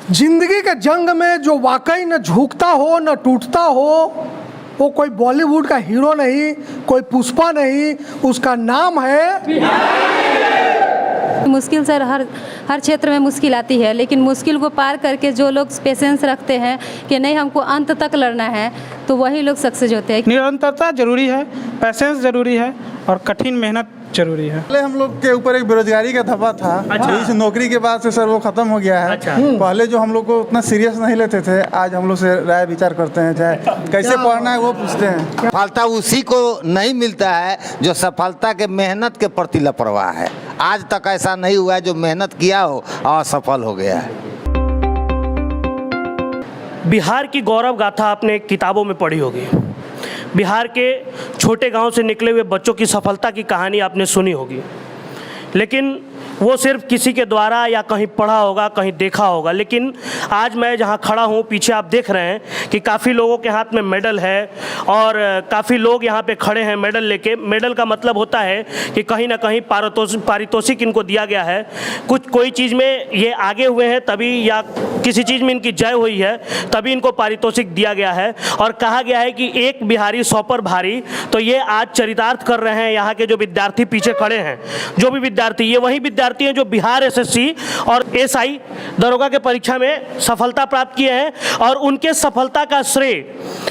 जिंदगी के जंग में जो वाकई न झुकता हो न टूटता हो, वो कोई बॉलीवुड का हीरो नहीं, कोई पुष्पा नहीं, उसका नाम है। मुश्किल सर हर क्षेत्र में मुश्किल आती है, लेकिन मुश्किल को पार करके जो लोग पेशेंस रखते हैं कि नहीं हमको अंत तक लड़ना है, तो वही लोग सक्सेस होते हैं। निरंतरता जरूरी है, पैसेंस जरूरी है और कठिन मेहनत जरूरी है। पहले हम लोग के ऊपर एक बेरोजगारी का धब्बा था। अच्छा। इस नौकरी के बाद से सर वो खत्म हो गया है। अच्छा। पहले जो हम लोग को उतना सीरियस नहीं लेते थे, आज हम लोग से राय विचार करते हैं, चाहे कैसे पढ़ना है वो पूछते हैं। सफलता उसी को नहीं मिलता है जो सफलता के मेहनत के प्रति लापरवाह है। आज तक ऐसा नहीं हुआ है जो मेहनत किया हो और सफल हो गया है। बिहार की गौरव गाथा आपने किताबों में पढ़ी होगी। बिहार के छोटे गांव से निकले हुए बच्चों की सफलता की कहानी आपने सुनी होगी, लेकिन वो सिर्फ किसी के द्वारा या कहीं पढ़ा होगा, कहीं देखा होगा। लेकिन आज मैं जहाँ खड़ा हूँ, पीछे आप देख रहे हैं कि काफ़ी लोगों के हाथ में मेडल है और काफ़ी लोग यहाँ पे खड़े हैं मेडल लेके। मेडल का मतलब होता है कि कहीं ना कहीं पारितोषिक इनको दिया गया है। कोई चीज़ में ये आगे हुए हैं तभी, या किसी चीज़ में इनकी जय हुई है तभी इनको पारितोषिक दिया गया है। और कहा गया है कि एक बिहारी 100 पर भारी। तो ये आज चरितार्थ कर रहे हैं यहाँ के जो विद्यार्थी पीछे खड़े हैं। जो भी विद्यार्थी, ये वही विद्यार्थी हैं जो बिहार एसएससी और एसआई दरोगा के परीक्षा में सफलता प्राप्त किए हैं। और उनके सफलता का श्रेय,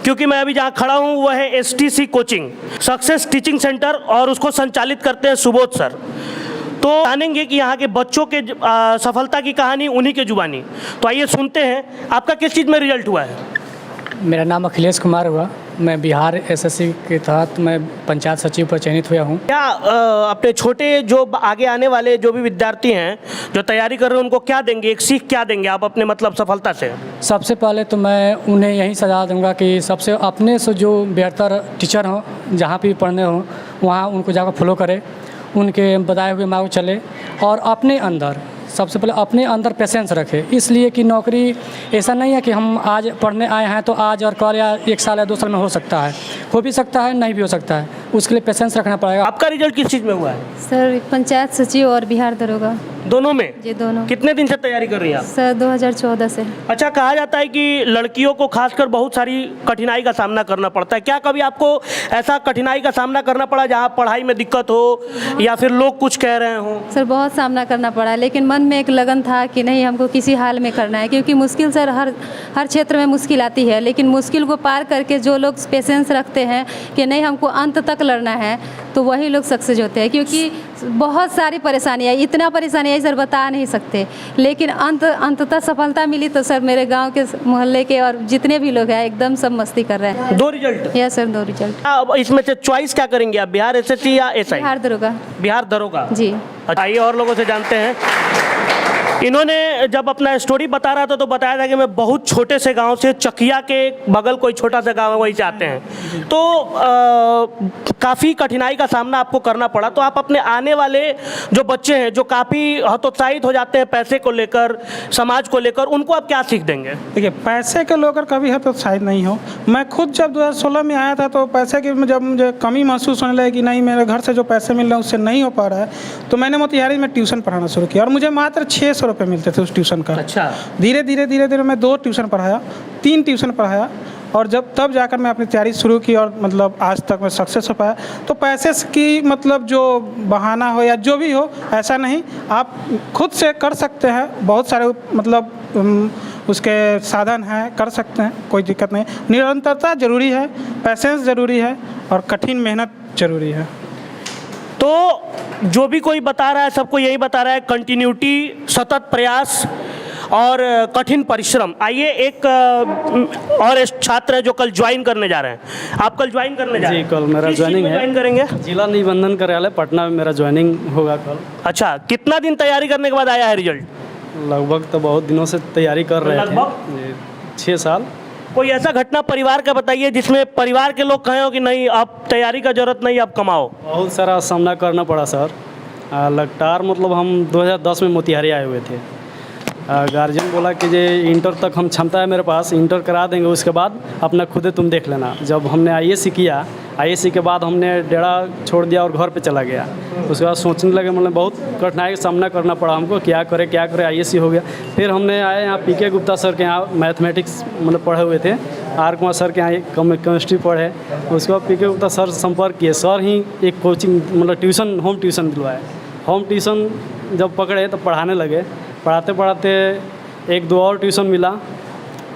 क्योंकि मैं अभी जहाँ खड़ा हूँ वो है STC coaching success teaching centre, और उसको संचालित करते हैं सुबोध सर। तो जानेंगे कि यहाँ के बच्चों के सफलता की कहानी उन्हीं के जुबानी। तो आइए सुनते हैं। आपका किस चीज़ में रिजल्ट हुआ है? मेरा नाम अखिलेश कुमार हुआ। मैं बिहार एसएससी के तहत मैं पंचायत सचिव पर चयनित हुआ हूँ। क्या अपने छोटे जो आगे आने वाले जो भी विद्यार्थी हैं जो तैयारी कर रहे हैं उनको क्या देंगे, एक सीख क्या देंगे आप अपने मतलब सफलता से? सबसे पहले तो मैं उन्हें यही सलाह दूंगा कि सबसे अपने से जो बेहतर टीचर हों, जहाँ भी पढ़ने हों वहाँ उनको जाकर फॉलो करें, उनके बताए हुए मार्ग चले, और अपने अंदर सबसे पहले अपने अंदर पेशेंस रखें। इसलिए कि नौकरी ऐसा नहीं है कि हम आज पढ़ने आए हैं तो आज और कल या 1 साल या 2 साल में हो सकता है, हो भी सकता है, नहीं भी हो सकता है। उसके लिए पेशेंस रखना पड़ेगा। आपका रिजल्ट किस चीज़ में हुआ है? सर पंचायत सचिव और बिहार दरोगा। दोनों में? जी दोनों। कितने दिन से तैयारी कर रही हैं आप? सर 2014 से। अच्छा, कहा जाता है कि लड़कियों को खासकर बहुत सारी कठिनाई का सामना करना पड़ता है। क्या कभी आपको ऐसा कठिनाई का सामना करना पड़ा जहाँ पढ़ाई में दिक्कत हो या फिर लोग कुछ कह रहे हों? सर बहुत सामना करना पड़ा, लेकिन मन में एक लगन था कि नहीं हमको किसी हाल में करना है, क्योंकि मुश्किल सर हर क्षेत्र में मुश्किल आती है, लेकिन मुश्किल को पार करके जो लोग पेशेंस रखते हैं कि नहीं हमको अंत तक लड़ना है, तो वही लोग सक्सेस होते हैं। क्योंकि बहुत सारी परेशानियाँ, इतना परेशानियाँ सर बता नहीं सकते, लेकिन अंततः सफलता मिली। तो सर मेरे गांव के मोहल्ले के और जितने भी लोग हैं एकदम सब मस्ती कर रहे हैं। 2 रिजल्ट? Yes sir 2 result. अब इसमें से चॉइस क्या करेंगे आप, बिहार एसएससी या एसआई? बिहार दरोगा। बिहार दरोगा जी। आइए और लोगों से जानते हैं। इन्होंने जब अपना स्टोरी बता रहा था तो बताया था कि मैं बहुत छोटे से गांव से, चकिया के बगल कोई छोटा सा गांव है, वहीं से आते हैं। तो काफ़ी कठिनाई का सामना आपको करना पड़ा। तो आप अपने आने वाले जो बच्चे हैं जो काफ़ी हतोत्साहित हो जाते हैं पैसे को लेकर, समाज को लेकर, उनको आप क्या सीख देंगे? देखिए, पैसे को लेकर कभी हतोत्साहित नहीं हो। मैं खुद जब 2016 में आया था तो पैसे की जब मुझे कमी महसूस होने लगी कि नहीं मेरे घर से जो पैसे मिल रहे हैं उससे नहीं हो पा रहा है, तो मैंने मोतिहारी में ट्यूशन पढ़ाना शुरू किया और मुझे मात्र 600 रुपये मिलते थे उस ट्यूशन का। अच्छा। धीरे धीरे मैं 2 ट्यूशन पढ़ाया, 3 ट्यूशन पढ़ाया, और तब जाकर मैं अपनी तैयारी शुरू की और मतलब आज तक मैं सक्सेस हो पाया। तो पैसे की मतलब जो बहाना हो या जो भी हो, ऐसा नहीं, आप खुद से कर सकते हैं। बहुत सारे मतलब उसके साधन हैं, कर सकते हैं, कोई दिक्कत नहीं। निरंतरता जरूरी है, पैसेंस ज़रूरी है और कठिन मेहनत जरूरी है। तो जो भी कोई बता रहा है सबको यही बता रहा है, कंटिन्यूटी, सतत प्रयास और कठिन परिश्रम। आइए एक और छात्र है जो कल ज्वाइन करने जा रहे हैं। आप कल ज्वाइन करने जा रहे हैं? जी, कल मेरा ज्वाइनिंग है। ज्वाइन करेंगे? जिला निबंधन कार्यालय पटना में मेरा ज्वाइनिंग होगा कल। अच्छा, कितना दिन तैयारी करने के बाद आया है रिजल्ट? लगभग तो बहुत दिनों से तैयारी कर रहे थे। लगभग 6 साल। कोई ऐसा घटना परिवार का बताइए जिसमें परिवार के लोग कहे हो कि नहीं आप तैयारी का जरूरत नहीं, आप कमाओ? बहुत सारा सामना करना पड़ा सर। लगातार मतलब हम 2010 में मोतिहारी आए हुए थे। गार्जियन बोला कि जे इंटर तक हम क्षमता है मेरे पास, इंटर करा देंगे, उसके बाद अपना खुद तुम देख लेना। जब हमने आईएएस किया, आईएससी के बाद हमने डेरा छोड़ दिया और घर पे चला गया। उसके बाद सोचने लगे, मतलब बहुत कठिनाई का सामना करना पड़ा हमको, क्या करे आईएससी हो गया। फिर हमने आए यहाँ पीके गुप्ता सर के यहाँ मैथमेटिक्स मतलब पढ़े हुए थे, आर कुमार सर के यहाँ केमिस्ट्री पढ़े। उसके बाद पीके गुप्ता सर संपर्क किए, सर ही एक कोचिंग मतलब ट्यूशन होम ट्यूशन दिलवाए। होम ट्यूशन जब पकड़े तो पढ़ाने लगे, पढ़ाते पढ़ाते एक दो और ट्यूशन मिला,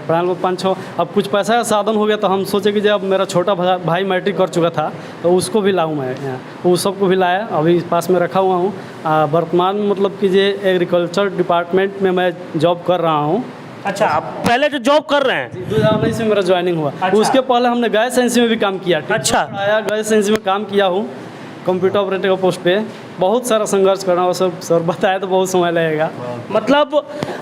पढ़ाने को 5-6। अब कुछ पैसा का साधन हो गया तो हम सोचे कि जब मेरा छोटा भाई मैट्रिक कर चुका था तो उसको भी लाऊं मैं यहाँ, वो सबको भी लाया, अभी पास में रखा हुआ हूँ। वर्तमान मतलब कि ये एग्रीकल्चर डिपार्टमेंट में मैं जॉब कर रहा हूँ। अच्छा, आप पहले जो जॉब कर रहे हैं 2019 में मेरा ज्वाइनिंग हुआ। अच्छा। उसके पहले हमने गैस एजेंसी में भी काम किया। अच्छा। आया गैस एजेंसी में काम किया हूँ, कंप्यूटर ऑपरेटर का पोस्ट पे। बहुत सारा संघर्ष करना, वो सब सर बताया तो बहुत समय लगेगा। मतलब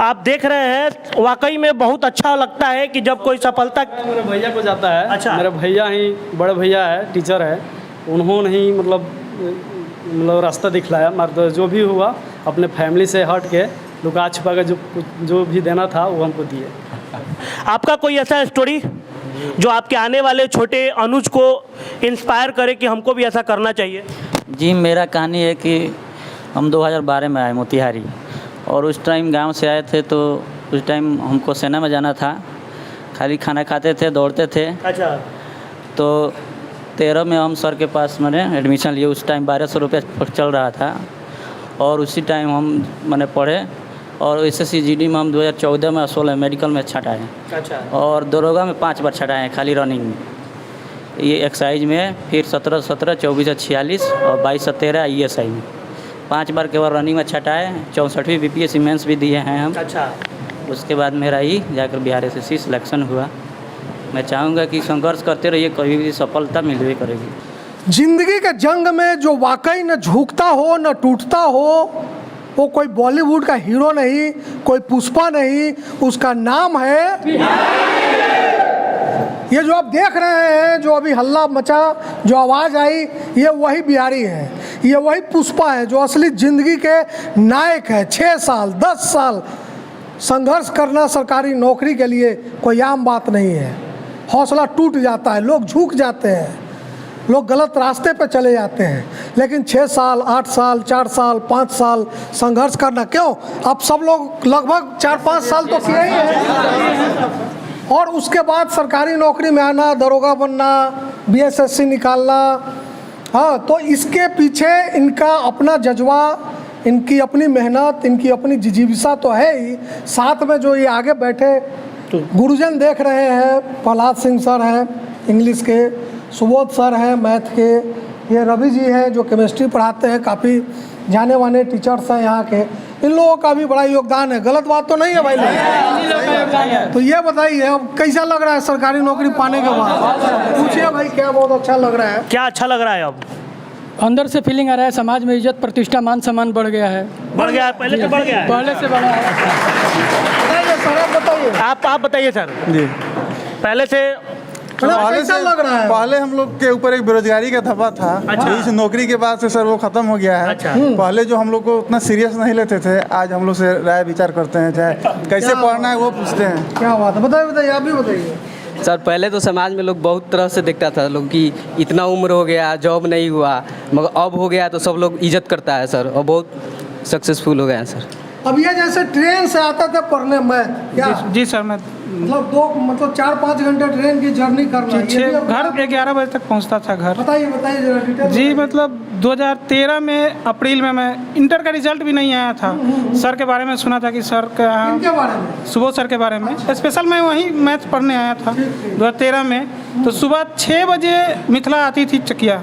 आप देख रहे हैं, वाकई में बहुत अच्छा लगता है कि जब कोई सफलता मेरे भैया को जाता है। अच्छा। मेरे भैया ही बड़े भैया है, टीचर है, उन्होंने ही मतलब रास्ता दिखलाया। मार्ग जो भी हुआ अपने फैमिली से हट के लुका छुपा के जो भी देना था वो हमको दिए। आपका कोई ऐसा स्टोरी जो आपके आने वाले छोटे अनुज को इंस्पायर करे कि हमको भी ऐसा करना चाहिए? जी, मेरा कहानी है कि हम 2012 में आए मोतिहारी, और उस टाइम गांव से आए थे तो उस टाइम हमको सेना में जाना था। खाली खाना खाते थे, दौड़ते थे। अच्छा। तो 13 में हम सर के पास मैंने एडमिशन लिए। उस टाइम 1200 रुपये चल रहा था, और उसी टाइम हम मैंने पढ़े, और SSC GD में हम 2014 में 16 मेडिकल में छटाए। अच्छा। और दरोगा में 5 बार छटाए हैं खाली रनिंग में, ये एक्साइज में। फिर 17, 24, 46 और 22, 13 ESI में 5 बार केवल रनिंग में छटाए। 64वीं BPSC मेंस भी दिए हैं हम। अच्छा। उसके बाद मेरा ही जाकर बिहार SSC सिलेक्शन हुआ। मैं चाहूँगा कि संघर्ष करते रहिए, कभी भी सफलता मिलवे करेगी। जिंदगी के जंग में जो वाकई न झुकता हो न टूटता हो, वो कोई बॉलीवुड का हीरो नहीं, कोई पुष्पा नहीं, उसका नाम है ये जो आप देख रहे हैं, जो अभी हल्ला मचा, जो आवाज़ आई, ये वही बिहारी है, ये वही पुष्पा है जो असली ज़िंदगी के नायक है। 6 साल 10 साल संघर्ष करना सरकारी नौकरी के लिए कोई आम बात नहीं है। हौसला टूट जाता है, लोग झुक जाते हैं, लोग गलत रास्ते पर चले जाते हैं। लेकिन 6 साल 8 साल 4 साल 5 साल संघर्ष करना, क्यों? अब सब लोग लगभग 4-5 साल तो किए ही हैं, और उसके बाद सरकारी नौकरी में आना, दरोगा बनना, BSSC निकालना। हाँ, तो इसके पीछे इनका अपना जज्बा, इनकी अपनी मेहनत, इनकी अपनी जिजीविसा तो है ही। साथ में जो ये आगे बैठे गुरुजन देख रहे हैं, प्रहलाद सिंह सर हैं इंग्लिश के, सुबोध सर हैं मैथ के, ये रवि जी हैं जो केमिस्ट्री पढ़ाते हैं, काफ़ी जाने माने टीचर्स हैं यहाँ के। इन लोगों का भी बड़ा योगदान है। गलत बात तो नहीं है भाई लोग? तो ये बताइए अब कैसा लग रहा है सरकारी नौकरी पाने के बाद? पूछिए भाई, क्या बहुत अच्छा लग रहा है? क्या अच्छा लग रहा है? अब अंदर से फीलिंग आ रहा है, समाज में इज्जत प्रतिष्ठा मान सम्मान बढ़ गया है। बढ़ गया है? पहले से बढ़ गया है? पहले से बढ़ा है। बताइए सर, आप बताइए। आप बताइए सर। जी, पहले से कैसा लग रहा है? पहले हम लोग के ऊपर एक बेरोजगारी का धब्बा था। अच्छा। इस नौकरी के बाद से सर वो खत्म हो गया है। अच्छा। पहले जो हम लोग को उतना सीरियस नहीं लेते थे, आज हम लोग से राय विचार करते हैं, चाहे कैसे पढ़ना है वो पूछते हैं। क्या बात है? बताइए, आप भी बताइए। सर, पहले तो समाज में लोग बहुत तरह से देखता था लोग कि इतना उम्र हो गया, जॉब नहीं हुआ, मगर अब हो गया तो सब लोग इज्जत करता है सर, और बहुत सक्सेसफुल हो गया है सर। अब ये जैसे ट्रेन से आता था पढ़ने में, क्या जी सर, मैं मतलब 4-5 घंटे ट्रेन की जर्नी करना, ये भी अब घर 11 बजे तक पहुंचता था घर। बताइए जरा डिटेल। जी, मतलब 2013 में अप्रैल में मैं इंटर का रिजल्ट भी नहीं आया था। सर के बारे में सुना था कि सर का, इनके बारे में, सुबोध सर के बारे में स्पेशल मैं वहीं मैथ पढ़ने आया था 2013 में। तो सुबह 6 बजे मिथिला आती थी चकिया,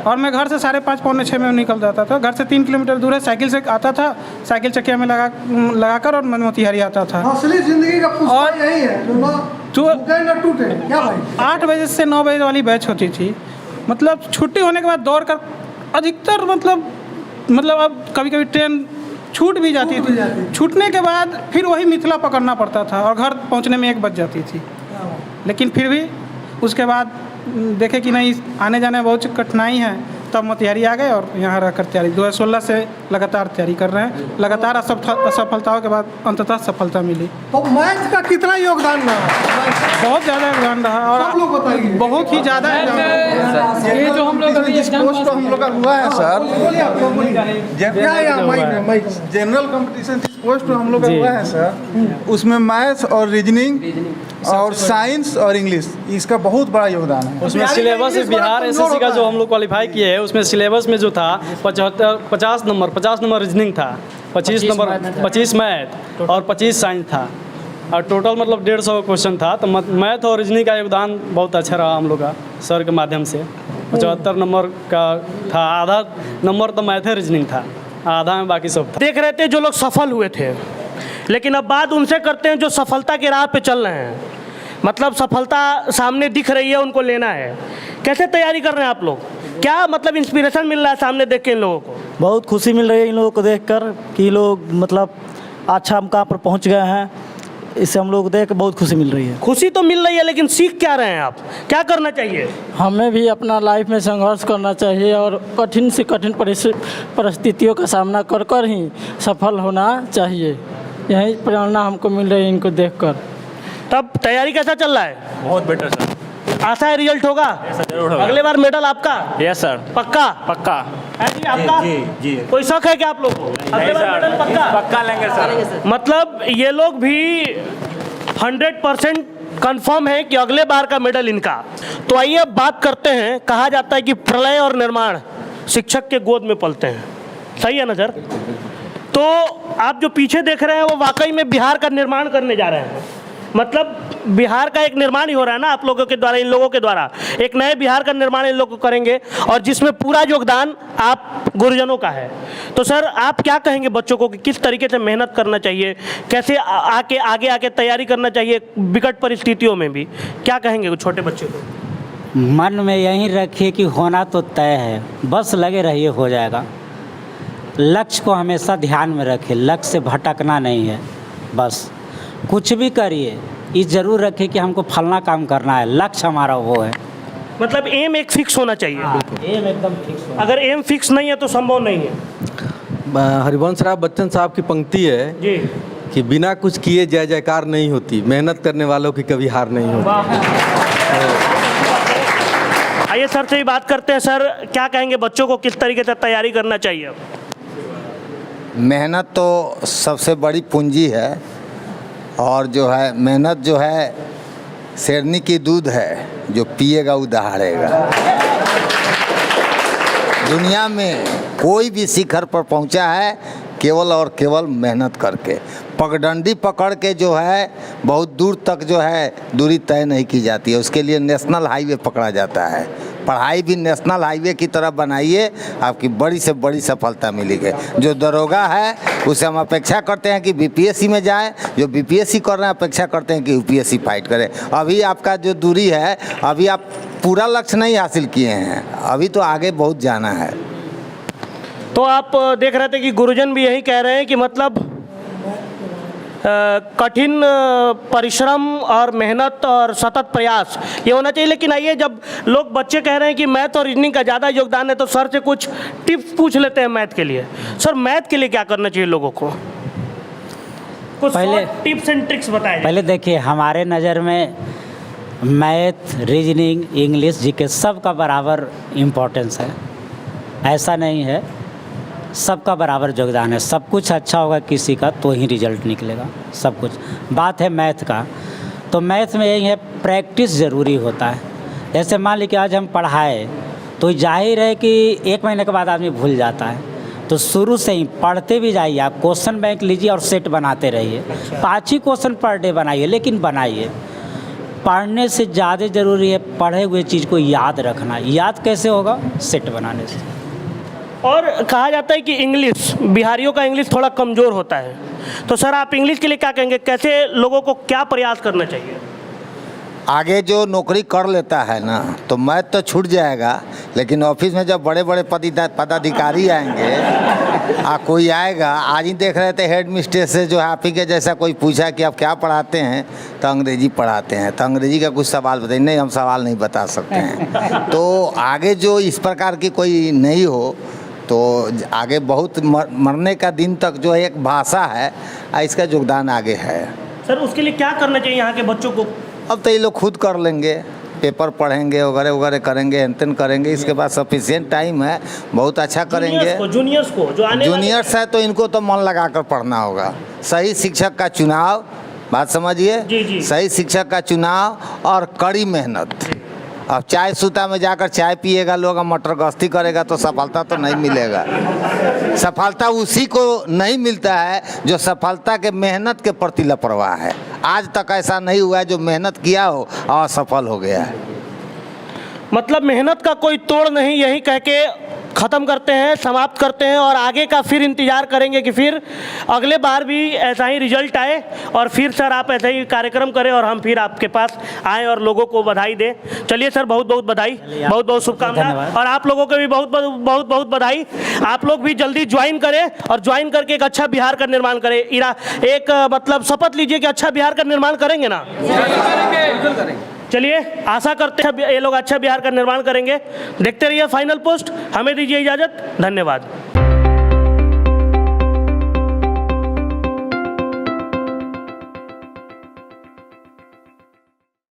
और मैं घर से 5:30 पौने 6 में निकल जाता था। घर से 3 किलोमीटर दूर है, साइकिल से आता था, साइकिल चकिया में लगाकर और मैं मोतिहारी आता था। असली जिंदगी का पुष्पा और यही है, जो ना झुके ना टूटे। क्या भाई? 8 बजे से 9 बजे वाली बैच होती थी। मतलब छुट्टी होने के बाद दौड़ कर अधिकतर मतलब अब कभी कभी ट्रेन छूट भी जाती थी। छूटने के बाद फिर वही मिथिला पकड़ना पड़ता था, और घर पहुंचने में 1 बज जाती थी। लेकिन फिर भी उसके बाद देखे कि नहीं, आने जाने में बहुत कठिनाई है, तब मोतिहारी आ गए और यहाँ रहकर तैयारी 2016 से लगातार तैयारी कर रहे हैं। लगातार असफलताओं के बाद अंततः सफलता मिली। तो मैथ का कितना योगदान रहा? बहुत ज़्यादा योगदान रहा और सब लोग बताइए। बहुत ही ज़्यादा ये जो हम लोग अभी जिस पोस्ट पर हम लोग का हुआ है सर, बोलिए आप लोग बोलिए। क्या माइक जनरल कंपटीशन जिस पोस्ट पर हम लोग का हुआ है सर, उसमें मैथ्स और रीजनिंग और साइंस और इंग्लिश, इसका बहुत बड़ा योगदान है। उसमें सिलेबस बिहार एसएससी का जो हम लोग क्वालिफाई किए हैं, उसमें सिलेबस में जो था 50 नंबर रीजनिंग था, 25 मैथ और 25 साइंस था और टोटल मतलब 150 क्वेश्चन था। तो मैथ और रीजनिंग का योगदान बहुत अच्छा रहा हम लोग का सर के माध्यम से। 75 नंबर का था, आधा नंबर तो मैथ रीजनिंग था, आधा में बाकी सब था। देख रहे थे जो लोग सफल हुए थे, लेकिन अब बात उनसे करते हैं जो सफलता के राह पे चल रहे हैं। मतलब सफलता सामने दिख रही है, उनको लेना है। कैसे तैयारी कर रहे हैं आप लोग? क्या मतलब इंस्पिरेशन मिल रहा है सामने देख के इन लोगों को? बहुत खुशी मिल रही है इन लोगों को देखकर कि लोग मतलब अच्छा मुकाम पर पहुंच गए हैं। इससे हम लोग को देख कर बहुत खुशी मिल रही है। खुशी तो मिल रही है, लेकिन सीख क्या रहे हैं आप? क्या करना चाहिए? हमें भी अपना लाइफ में संघर्ष करना चाहिए और कठिन से कठिन परिस्थितियों का सामना कर कर ही सफल होना चाहिए। यही प्रेरणा हमको मिल रही है इनको देखकर। तब तैयारी कैसा चल रहा है? बहुत बेटर सर। आशा है रिजल्ट होगा? जरूर होगा। अगले बार मेडल आपका? Yes sir. पक्का? पक्का। है जी आपका? जी। कोई शक है क्या आप लोग को? अगले बार मेडल पक्का? पक्का लेंगे सर। मतलब ये लोग भी 100% कंफर्म है कि अगले बार का मेडल इनका। तो आइए अब बात करते हैं। कहा जाता है कि प्रलय और निर्माण शिक्षक के गोद में पलते हैं, सही है ना सर? तो आप जो पीछे देख रहे हैं वो वाकई में बिहार का निर्माण करने जा रहे हैं। मतलब बिहार का एक निर्माण ही हो रहा है ना आप लोगों के द्वारा, इन लोगों के द्वारा एक नए बिहार का निर्माण इन लोग को करेंगे, और जिसमें पूरा योगदान आप गुरुजनों का है। तो सर आप क्या कहेंगे बच्चों को कि किस तरीके से मेहनत करना चाहिए, कैसे आगे आके तैयारी करना चाहिए विकट परिस्थितियों में भी? क्या कहेंगे छोटे बच्चे को? मन में यही रखिए कि होना तो तय है, बस लगे रहिए, हो जाएगा। लक्ष्य को हमेशा ध्यान में रखें, लक्ष्य से भटकना नहीं है। बस कुछ भी करिए, ये ज़रूर रखें कि हमको फलना काम करना है, लक्ष्य हमारा वो है। मतलब एम एक फिक्स होना चाहिए। एम एकदम फिक्स होना। अगर एम फिक्स नहीं है तो संभव नहीं है। हरिवंश राय बच्चन साहब की पंक्ति है जी कि बिना कुछ किए जय जयकार नहीं होती, मेहनत करने वालों की कभी हार नहीं होती। आइए सर से ही बात करते हैं। सर क्या कहेंगे बच्चों को किस तरीके से तैयारी करना चाहिए? मेहनत तो सबसे बड़ी पूंजी है, और जो है मेहनत जो है शेरनी की दूध है, जो पिएगा वो दहाड़ेगा। दुनिया में कोई भी शिखर पर पहुंचा है केवल और केवल मेहनत करके। पगडंडी पकड़ के जो है बहुत दूर तक जो है दूरी तय नहीं की जाती है, उसके लिए नेशनल हाईवे पकड़ा जाता है। पढ़ाई भी नेशनल हाईवे की तरह बनाइए, आपकी बड़ी से बड़ी सफलता मिलेगी। जो दरोगा है उसे हम अपेक्षा करते हैं कि बीपीएससी में जाएं, जो बीपीएससी कर रहे हैं अपेक्षा करते हैं कि यूपीएससी फाइट करें। अभी आपका जो दूरी है, अभी आप पूरा लक्ष्य नहीं हासिल किए हैं, अभी तो आगे बहुत जाना है। तो आप देख रहे थे कि गुरुजन भी यही कह रहे हैं कि मतलब कठिन परिश्रम और मेहनत और सतत प्रयास ये होना चाहिए। लेकिन आइए, जब लोग बच्चे कह रहे हैं कि मैथ और रीजनिंग का ज़्यादा योगदान है, तो सर से कुछ टिप्स पूछ लेते हैं मैथ के लिए। सर मैथ के लिए क्या करना चाहिए लोगों को? कुछ पहले टिप्स एंड ट्रिक्स बताएं। पहले देखिए, हमारे नज़र में मैथ, रीजनिंग, इंग्लिश, जीके सबका बराबर इम्पोर्टेंस है। ऐसा नहीं है, सबका बराबर योगदान है। सब कुछ अच्छा होगा किसी का तो ही रिजल्ट निकलेगा, सब कुछ। बात है मैथ का, तो मैथ में यही है, प्रैक्टिस ज़रूरी होता है। जैसे मान लीजिए आज हम पढ़ाए तो जाहिर है कि 1 महीने के बाद आदमी भूल जाता है, तो शुरू से ही पढ़ते भी जाइए। आप क्वेश्चन बैंक लीजिए और सेट बनाते रहिए। 5 ही क्वेश्चन पर डे बनाइए, लेकिन बनाइए। पढ़ने से ज़्यादा ज़रूरी है पढ़े हुए चीज़ को याद रखना। याद कैसे होगा? सेट बनाने से। और कहा जाता है कि इंग्लिश, बिहारियों का इंग्लिश थोड़ा कमज़ोर होता है, तो सर आप इंग्लिश के लिए क्या कहेंगे? कैसे लोगों को क्या प्रयास करना चाहिए? आगे जो नौकरी कर लेता है ना, तो मैथ तो छूट जाएगा, लेकिन ऑफिस में जब बड़े बड़े पदाधिकारी आएंगे कोई आएगा, आज ही देख रहे थे हेड मिस्ट्रेस से जो है आप ही के जैसा कोई पूछा कि आप क्या पढ़ाते हैं, तो अंग्रेजी पढ़ाते हैं, तो अंग्रेजी का कुछ सवाल बताइए, नहीं हम सवाल नहीं बता सकते हैं। तो आगे जो इस प्रकार की कोई नहीं हो तो आगे बहुत मरने का दिन तक जो है एक भाषा है, इसका योगदान आगे है। सर उसके लिए क्या करना चाहिए यहाँ के बच्चों को? अब तो ये लोग खुद कर लेंगे, पेपर पढ़ेंगे वगैरह वगैरह करेंगे, एंतन करेंगे, इसके बाद सफिशिएंट टाइम है, बहुत अच्छा करेंगे। जूनियर्स को जो आने जूनियर्स है तो इनको तो मन लगा कर पढ़ना होगा। सही शिक्षक का चुनाव, बात समझिए, सही शिक्षक का चुनाव और कड़ी मेहनत। अब चाय सूता में जाकर चाय पिएगा लोग, मटर गश्ती करेगा तो सफलता तो नहीं मिलेगा। सफलता उसी को नहीं मिलता है जो सफलता के मेहनत के प्रति लापरवाह है। आज तक ऐसा नहीं हुआ है जो मेहनत किया हो और असफल हो गया है। मतलब मेहनत का कोई तोड़ नहीं, यही कह के ख़त्म करते हैं, समाप्त करते हैं और आगे का फिर इंतज़ार करेंगे कि फिर अगले बार भी ऐसा ही रिजल्ट आए और फिर सर आप ऐसे ही कार्यक्रम करें और हम फिर आपके पास आएँ और लोगों को बधाई दें। चलिए सर, बहुत बहुत बधाई, बहुत बहुत शुभकामनाएं और आप लोगों को भी बहुत बहुत बहुत बधाई। आप लोग भी जल्दी ज्वाइन करें और ज्वाइन करके एक अच्छा बिहार का निर्माण करें। एक मतलब शपथ लीजिए कि अच्छा बिहार का निर्माण करेंगे ना? चलिए, आशा करते हैं ये लोग अच्छा बिहार का निर्माण करेंगे। देखते रहिए फाइनल पोस्ट। हमें दीजिए इजाज़त, धन्यवाद।